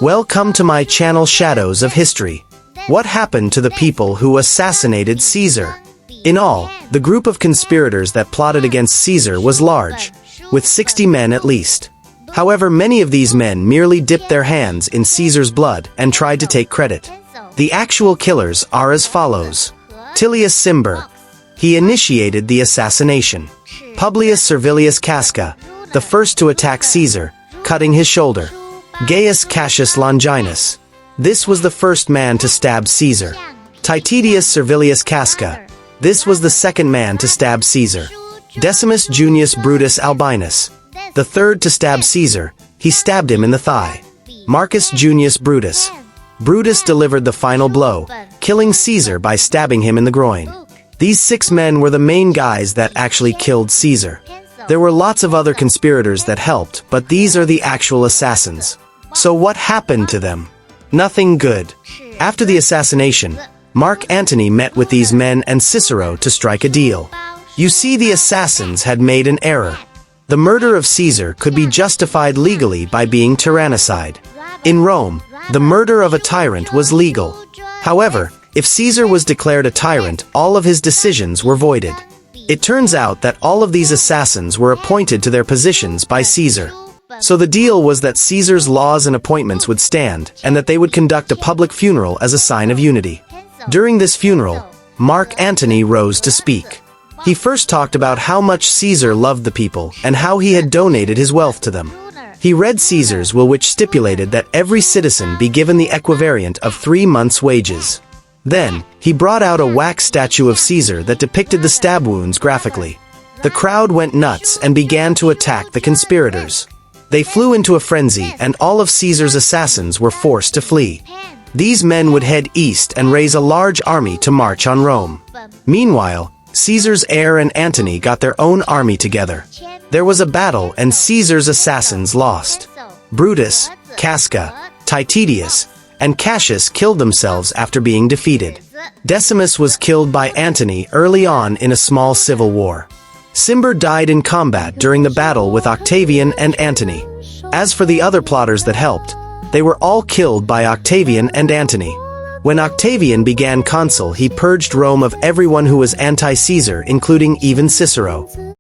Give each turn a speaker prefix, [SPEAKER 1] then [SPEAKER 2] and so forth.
[SPEAKER 1] Welcome to my channel Shadows of History. What happened to the people who assassinated Caesar? In all, the group of conspirators that plotted against Caesar was large, with 60 men at least. However, many of these men merely dipped their hands in Caesar's blood and tried to take credit. The actual killers are as follows. Tullius Cimber. He initiated the assassination. Publius Servilius Casca, the first to attack Caesar, cutting his shoulder. Gaius Cassius Longinus. This was the first man to stab Caesar. Titius Servilius Casca. This was the second man to stab Caesar. Decimus Junius Brutus Albinus. The third to stab Caesar, he stabbed him in the thigh. Marcus Junius Brutus. Brutus delivered the final blow, killing Caesar by stabbing him in the groin. These 6 men were the main guys that actually killed Caesar. There were lots of other conspirators that helped, but these are the actual assassins. So what happened to them? Nothing good. After the assassination, Mark Antony met with these men and Cicero to strike a deal. You see, the assassins had made an error. The murder of Caesar could be justified legally by being tyrannicide. In Rome, the murder of a tyrant was legal. However, if Caesar was declared a tyrant, all of his decisions were voided. It turns out that all of these assassins were appointed to their positions by Caesar. So the deal was that Caesar's laws and appointments would stand, and that they would conduct a public funeral as a sign of unity. During this funeral, Mark Antony rose to speak. He first talked about how much Caesar loved the people and how he had donated his wealth to them. He read Caesar's will, which stipulated that every citizen be given the equivalent of 3 months' wages. Then, he brought out a wax statue of Caesar that depicted the stab wounds graphically. The crowd went nuts and began to attack the conspirators. They flew into a frenzy, and all of Caesar's assassins were forced to flee. These men would head east and raise a large army to march on Rome. Meanwhile, Caesar's heir and Antony got their own army together. There was a battle, and Caesar's assassins lost. Brutus, Casca, Titius, and Cassius killed themselves after being defeated. Decimus was killed by Antony early on in a small civil war. Cimber died in combat during the battle with Octavian and Antony. As for the other plotters that helped, they were all killed by Octavian and Antony. When Octavian began consul, he purged Rome of everyone who was anti-Caesar, including even Cicero.